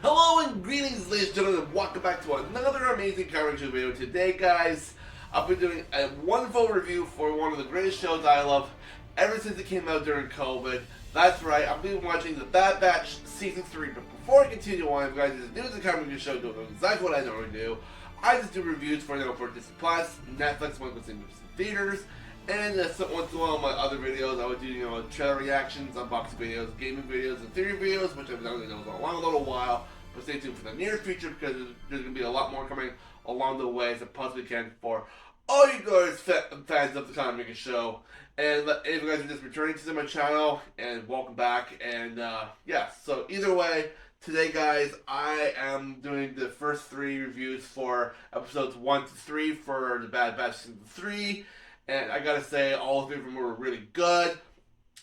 Hello and greetings, ladies and gentlemen, and welcome back to another amazing comic book video. Today, guys, I'll be doing a wonderful review for one of the greatest shows I love ever since it came out during COVID. That's right, I'll be watching The Bad Batch Season 3. But before I continue on, if you guys are new to the comic book show, don't know exactly what I normally do. I just do reviews for DisneyPlus, Netflix, when it's in theaters, and once in a while, my other videos, I would do, trailer reactions, unboxing videos, gaming videos, and theory videos, which I've done in a long little while. But stay tuned for the near future because there's going to be a lot more coming along the way as I possibly can for all you guys fans of the comic making show. And if you guys are just returning to my channel, and welcome back. And yeah, so either way, today, guys, I am doing the first 3 reviews for episodes 1 to 3 for The Bad Batch Season 3. And I gotta say, all 3 of them were really good.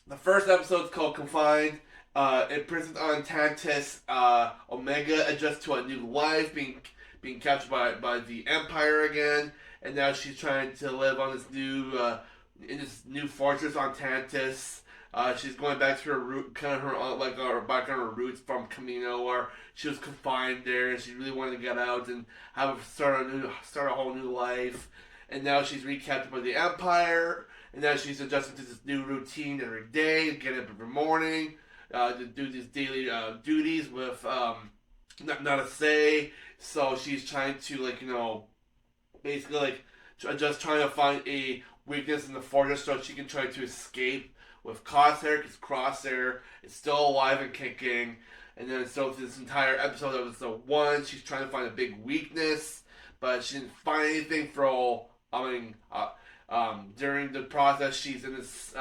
The first episode is called Confined. In prison on Tantus, Omega adjusts to a new life, being captured by the Empire again, and now she's trying to live on this new in this new fortress on Tantus. She's going back to her root, kind of back on her roots from Camino, where she was confined there, and she really wanted to get out and start a whole new life. And now she's recaptured by the Empire, and now she's adjusting to this new routine every day, getting up every morning, to do these daily duties with not a say. So she's trying to basically just trying to find a weakness in the fortress so she can try to escape with Crosshair, because Crosshair is still alive and kicking. And then so this entire episode of episode 1, she's trying to find a big weakness, but she didn't find anything for all. During the process, she's in this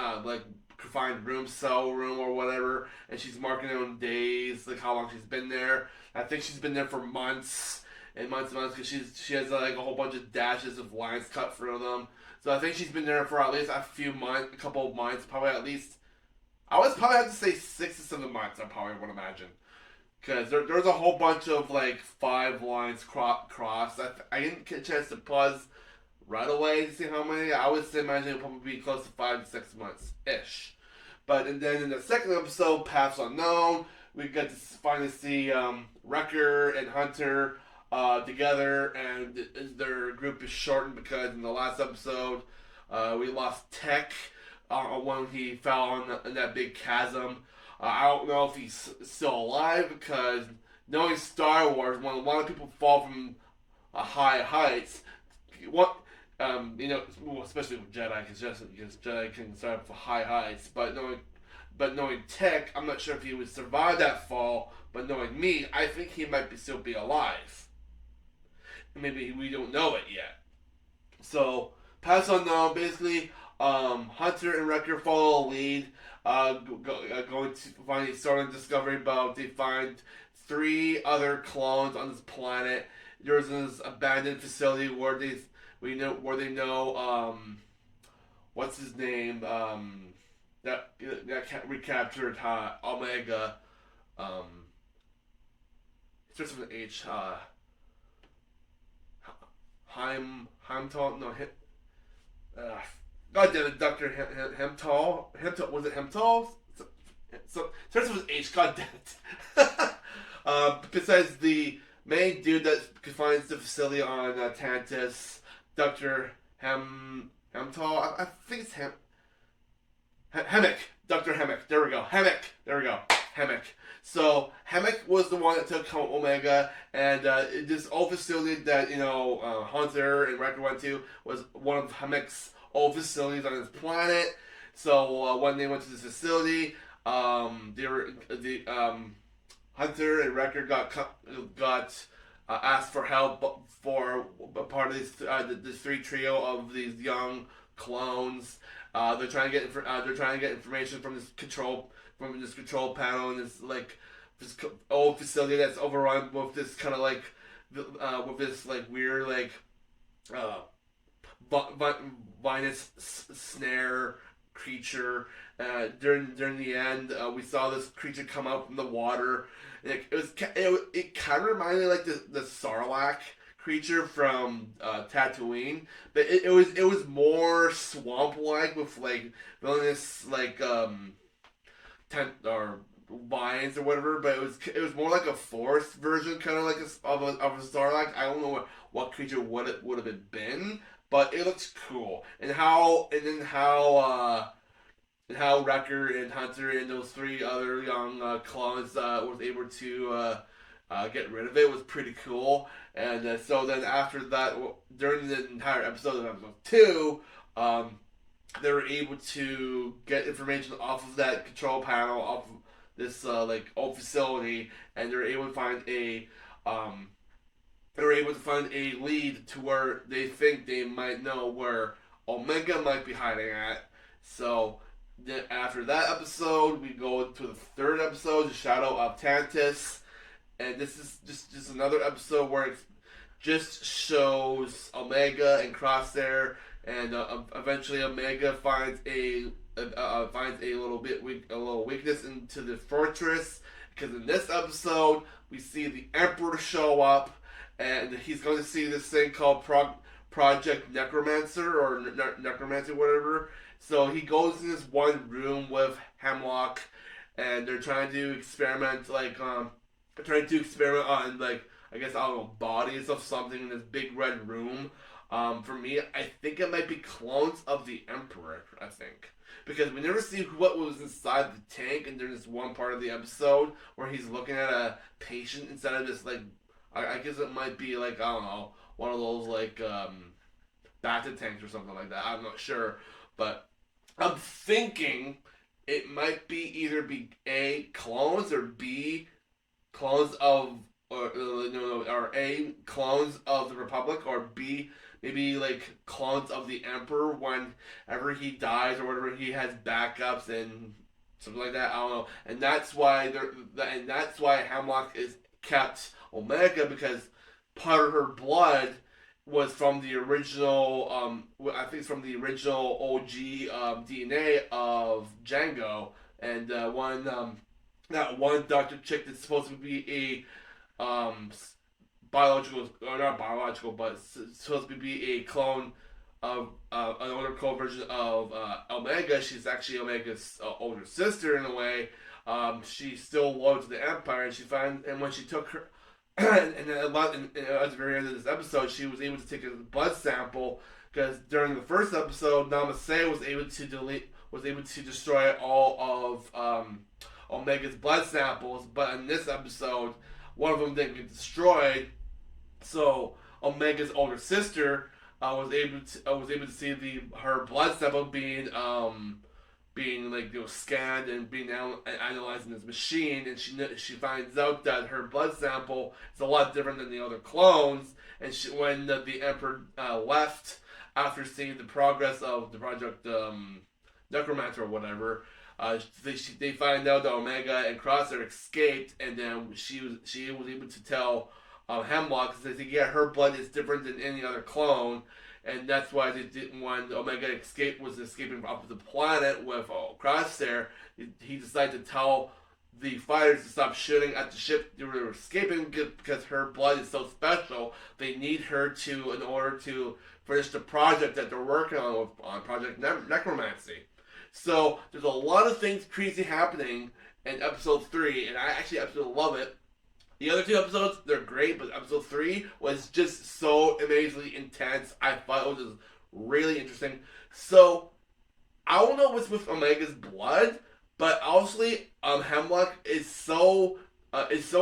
confined cell room or whatever, and she's marking down days, like how long she's been there. I think she's been there for months and months and months, because she has a whole bunch of dashes of lines cut through them. So I think she's been there for at least a couple of months, probably at least. I would probably have to say 6 to 7 months. I probably would imagine, because there's a whole bunch of 5 lines crossed. I didn't get a chance to pause right away to see how many. I would say imagine it'll probably be close to 5 to 6 months ish. But and then in the second episode, Paths Unknown, we get to finally see Wrecker and Hunter together, and their group is shortened because in the last episode we lost Tech when he fell in that big chasm. I don't know if he's still alive, because knowing Star Wars, when a lot of people fall from high heights, especially with Jedi, because Jedi can start for high heights. But knowing Tech, I'm not sure if he would survive that fall. But knowing me, I think he might still be alive. Maybe we don't know it yet. So, pass on now. Basically, Hunter and Wrecker follow a lead, going to find a startling discovery about they find 3 other clones on this planet. There's this abandoned facility where they know what's his name, that recaptured Omega. It starts with an H. Heimtal, no, God damn it, Dr. Hemtal, was it Hemtal? So starts with an H, god damn it. Besides the main dude that confines the facility on Tantus, Dr. Hemtal, I think it's Hemmick. Dr. Hemmick. There we go. Hemmick. So Hemmick was the one that took home Omega, and this old facility that Hunter and Wrecker went to was one of Hemmick's old facilities on his planet. So when they went to this facility, Hunter and Wrecker got asked for help for part of this 3 trio of these young clones. They're trying to get information from this control panel, and this old facility that's overrun with this kind of with this weird vinous snare creature. During the end, we saw this creature come out from the water. It kind of reminded me the Sarlacc creature from Tatooine, but it was more swamp like, with villainous tent or vines or whatever, but it was more like a forest version, kind of like of a Sarlacc. I don't know what creature would have been, but it looks cool. And how Wrecker and Hunter and those three other young clones was able to get rid of it was pretty cool. And so then after that, during the entire episode of episode 2, they were able to get information off of that control panel, off of this like old facility, and they were able to find um, a lead to where they think they might know where Omega might be hiding at. So then after that episode, we go to the third episode, The Shadow of Tantus, and this is just another episode where it just shows Omega and Crosshair, and eventually Omega finds a little weakness into the fortress, because in this episode we see the Emperor show up, and he's going to see this thing called Project Necromancer or Necromancer, whatever. So he goes in this one room with Hemlock, and they're trying to experiment, on, like, I guess, I don't know, bodies of something in this big red room. For me, I think it might be clones of the Emperor, I think. Because we never see what was inside the tank, and there's this one part of the episode where he's looking at a patient instead of this, like, I guess it might be, like, I don't know, one of those, like, Bata tanks or something like that. I'm not sure. But I'm thinking it might be either be A, clones, or B, clones of, or A, clones of the Republic, or B, maybe like clones of the Emperor whenever he dies or whatever, he has backups and something like that. I don't know. And that's why Hemlock is kept Omega, because part of her blood was from the original, I think it's from the original OG DNA of Django, and that one Dr. Chick that's supposed to be a biological, or not biological, but supposed to be a clone of an older clone version of Omega. She's actually Omega's older sister in a way. She's still loyal to the Empire, and when she took her. And then at the very end of this episode, she was able to take a blood sample, because during the first episode, Namaste was able to destroy all of Omega's blood samples, but in this episode, one of them didn't get destroyed. So Omega's older sister was able to see her blood sample being like, scanned and being analyzed in this machine, and she finds out that her blood sample is a lot different than the other clones. And when the Emperor left after seeing the progress of the Project Necromancer or whatever, they find out that Omega and Crosshair escaped, and then she was able to tell Hemlock, because they think, yeah, her blood is different than any other clone. And that's why they didn't, when Omega was escaping off the planet with Crosshair, he decided to tell the fighters to stop shooting at the ship they were escaping, because her blood is so special. They need her in order to finish the project that they're working on Project Necromancy. So there's a lot of things crazy happening in episode 3, and I actually absolutely love it. The other 2 episodes, they're great, but episode 3 was just so amazingly intense. I thought it was really interesting. So, I don't know what's with Omega's blood, but obviously, Hemlock is so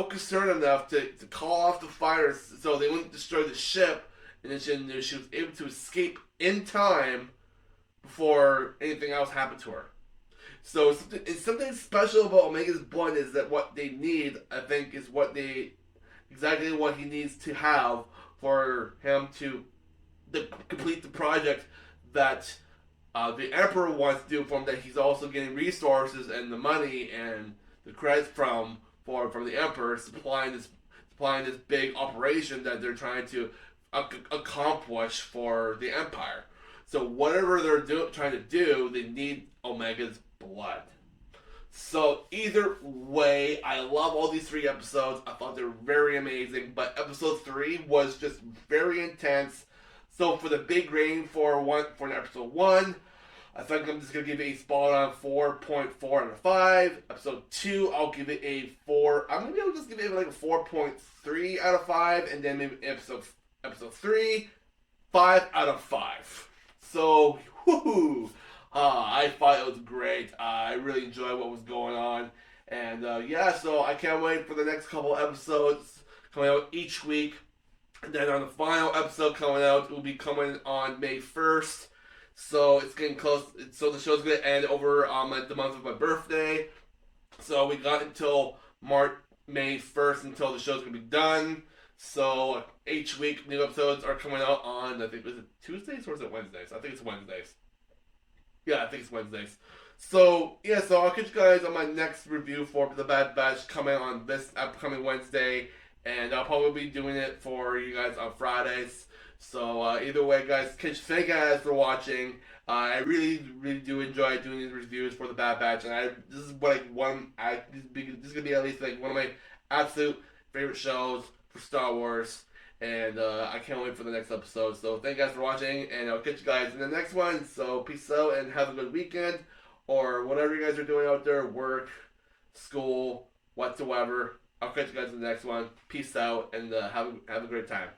concerned enough to call off the fighters so they wouldn't destroy the ship, and then she was able to escape in time before anything else happened to her. So it's something special about Omega's blood, is that what they need, I think, is exactly what he needs to have for him to complete the project that the Emperor wants to do for him, that he's also getting resources and the money and the credits from the Emperor, supplying this big operation that they're trying to accomplish for the Empire. So whatever they're trying to do, they need Omega's blood. So either way, I love all these 3 episodes. I thought they were very amazing, but episode 3 was just very intense. So for the big rating for episode 1, I think I'm just gonna give it a spot on 4.4 out of 5. Episode 2, I'll give it a 4. I'm gonna be able to just give it like a 4.3 out of 5, and then maybe episode 3, 5 out of 5. So, whoo, I thought it was great. I really enjoyed what was going on, and yeah, so I can't wait for the next couple episodes coming out each week. And then on the final episode coming out, it will be coming on May 1st. So it's getting close. So the show's going to end over the month of my birthday. So we got until May 1st until the show's going to be done. So each week, new episodes are coming out on, I think, was it Tuesdays or is it Wednesdays? I think it's Wednesdays. Yeah, I think it's Wednesdays. So, yeah, so I'll catch you guys on my next review for The Bad Batch coming on this upcoming Wednesday. And I'll probably be doing it for you guys on Fridays. So either way, guys, thank you guys for watching. I really, really do enjoy doing these reviews for The Bad Batch, and this is like this is gonna be at least like one of my absolute favorite shows for Star Wars, and I can't wait for the next episode. So thank you guys for watching, and I'll catch you guys in the next one. So peace out and have a good weekend, or whatever you guys are doing out there, work, school, whatsoever. I'll catch you guys in the next one. Peace out, and have a great time.